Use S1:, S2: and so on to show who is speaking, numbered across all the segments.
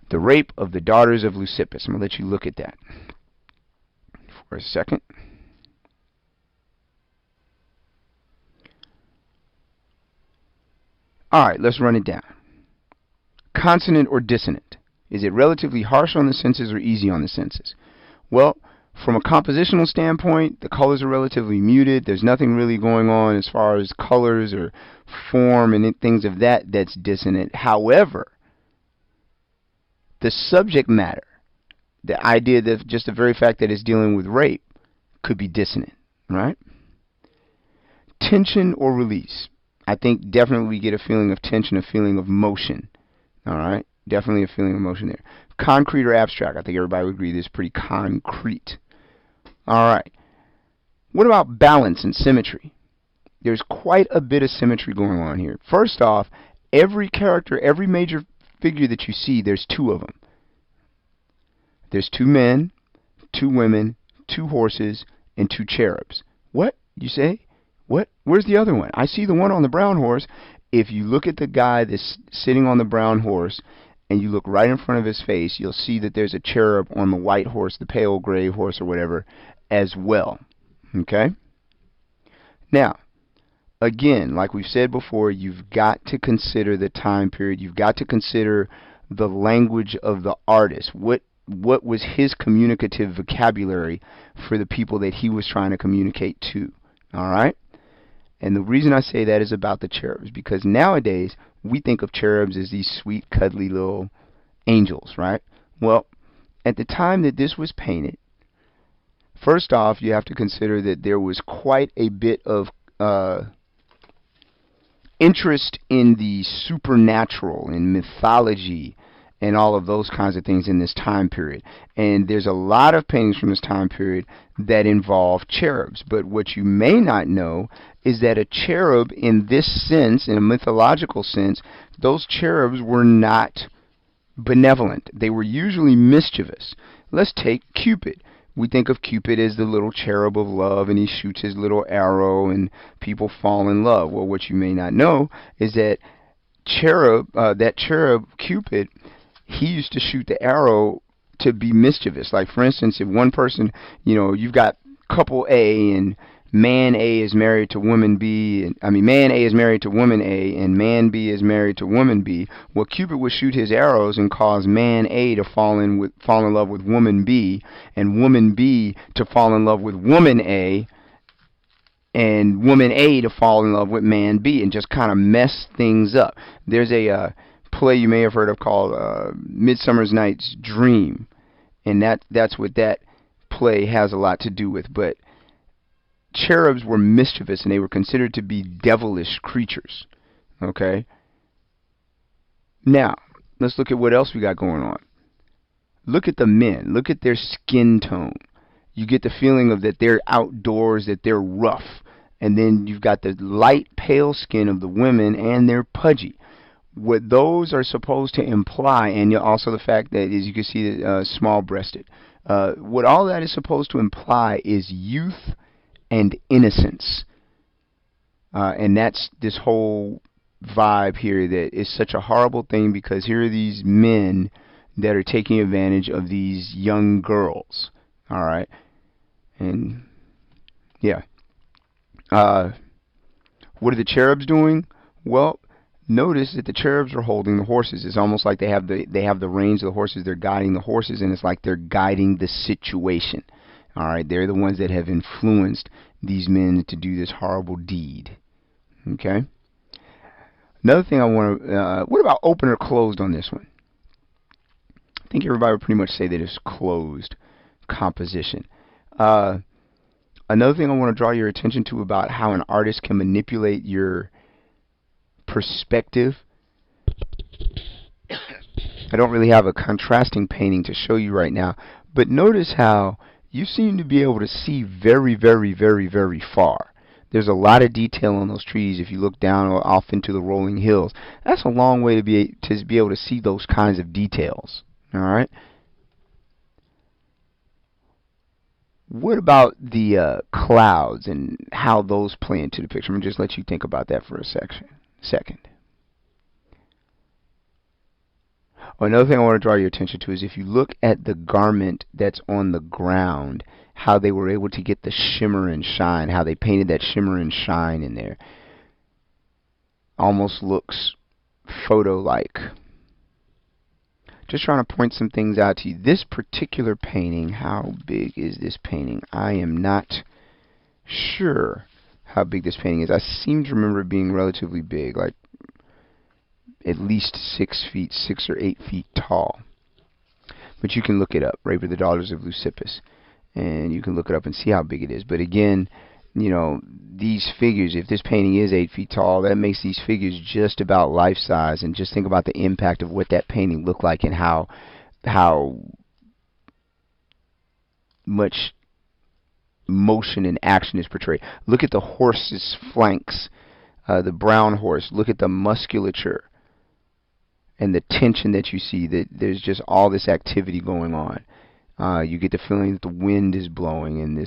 S1: The Rape of the Daughters of Leucippus. I'm going to let you look at that for a second. Alright, let's run it down. Consonant or dissonant? Is it relatively harsh on the senses or easy on the senses? Well, from a compositional standpoint, the colors are relatively muted. There's nothing really going on as far as colors or form and things of that's dissonant. However, the subject matter, the idea that just the very fact that it's dealing with rape, could be dissonant, right? Tension or release? I think definitely we get a feeling of tension, a feeling of motion. All right, definitely a feeling of motion there. Concrete or abstract? I think everybody would agree this is pretty concrete. All right. What about balance and symmetry? There's quite a bit of symmetry going on here. First off, every character, every major figure that you see, there's two of them. There's two men, two women, two horses, and two cherubs. What? You say? What? Where's the other one? I see the one on the brown horse. If you look at the guy that's sitting on the brown horse and you look right in front of his face, you'll see that there's a cherub on the white horse, the pale gray horse or whatever, as well. Okay? Now, again, like we've said before, you've got to consider the time period. You've got to consider the language of the artist. What was his communicative vocabulary for the people that he was trying to communicate to? All right? And the reason I say that is about the cherubs, because nowadays we think of cherubs as these sweet, cuddly little angels, right? Well, at the time that this was painted, first off, you have to consider that there was quite a bit of interest in the supernatural, in mythology, and all of those kinds of things in this time period. And there's a lot of paintings from this time period that involve cherubs. But what you may not know is that a cherub, in this sense, in a mythological sense, those cherubs were not benevolent. They were usually mischievous. Let's take Cupid. We think of Cupid as the little cherub of love, and he shoots his little arrow and people fall in love. Well, what you may not know is that cherub Cupid, he used to shoot the arrow to be mischievous. Like, for instance, if one person, you've got couple A and man A is married to woman B, man A is married to woman A, and man B is married to woman B. Well, Cupid would shoot his arrows and cause man A to fall in love with woman B, and woman B to fall in love with woman A, and woman A to fall in love with man B, and just kind of mess things up. There's a play you may have heard of called Midsummer Night's Dream, and that's what that play has a lot to do with. But cherubs were mischievous, and they were considered to be devilish creatures. Okay? Now, let's look at what else we got going on. Look at the men. Look at their skin tone. You get the feeling of that they're outdoors, that they're rough. And then you've got the light, pale skin of the women, and they're pudgy. What those are supposed to imply, and also the fact that, as you can see, small-breasted. What all that is supposed to imply is youth and innocence. And that's this whole vibe here that is such a horrible thing, because here are these men that are taking advantage of these young girls. All right? And, yeah. What are the cherubs doing? Well, notice that the cherubs are holding the horses. It's almost like they have the reins of the horses. They're guiding the horses, and it's like they're guiding the situation. All right, they're the ones that have influenced these men to do this horrible deed. Okay. Another thing I want to. What about open or closed on this one? I think everybody would pretty much say that it's closed composition. Another thing I want to draw your attention to about how an artist can manipulate your perspective. I don't really have a contrasting painting to show you right now, but notice how you seem to be able to see very, very, very, very far. There's a lot of detail on those trees. If you look down or off into the rolling hills, that's a long way to be able to see those kinds of details. All right. What about the clouds and how those play into the picture? I'm going to just let you think about that for a second. Another thing I want to draw your attention to is if you look at the garment that's on the ground, how they were able to get the shimmer and shine, how they painted that shimmer and shine in there. Almost looks photo-like. Just trying to point some things out to you. This particular painting, how big is this painting? I am not sure how big this painting is. I seem to remember it being relatively big, like at least 6 feet, 6 or 8 feet tall. But you can look it up, Rape of the Daughters of Leucippus, and you can look it up and see how big it is. But again, you know, these figures, if this painting is 8 feet tall, that makes these figures just about life size. And just think about the impact of what that painting looked like and how much motion and action is portrayed. Look at the horse's flanks, the brown horse. Look at the musculature and the tension that you see. That there's just all this activity going on. You get the feeling that the wind is blowing, and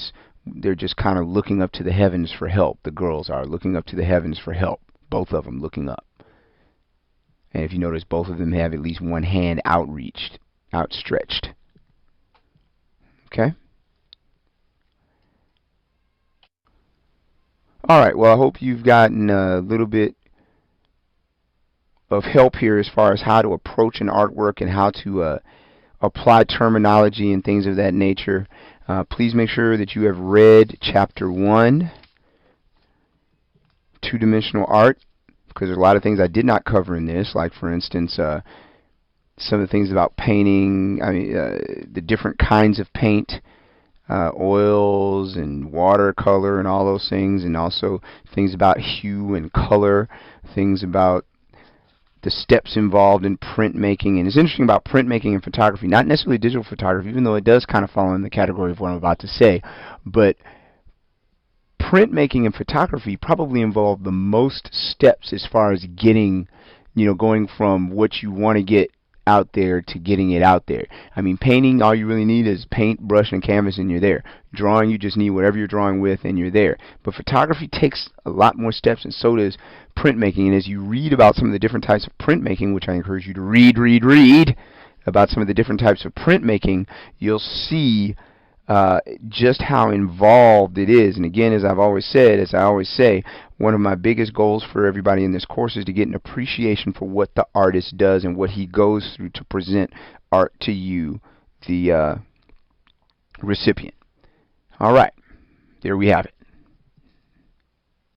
S1: they're just kind of looking up to the heavens for help. The girls are looking up to the heavens for help. Both of them looking up. And if you notice, both of them have at least one hand outstretched. Okay? Alright, well, I hope you've gotten a little bit of help here as far as how to approach an artwork and how to apply terminology and things of that nature. Please make sure that you have read Chapter 1, Two-Dimensional Art, because there's a lot of things I did not cover in this, like, for instance, some of the things about painting, the different kinds of paint, oils and watercolor and all those things, and also things about hue and color, things about the steps involved in printmaking. And it's interesting about printmaking and photography, not necessarily digital photography, even though it does kind of fall in the category of what I'm about to say, but printmaking and photography probably involve the most steps as far as getting, going from what you want to get out there to getting it out there. I mean, painting, all you really need is paint, brush, and canvas, and you're there. Drawing, you just need whatever you're drawing with, and you're there. But photography takes a lot more steps, and so does printmaking. And as you read about some of the different types of printmaking, which I encourage you to read about some of the different types of printmaking, you'll see just how involved it is. And again, as I always say, one of my biggest goals for everybody in this course is to get an appreciation for what the artist does and what he goes through to present art to you, the recipient. All right, there we have it.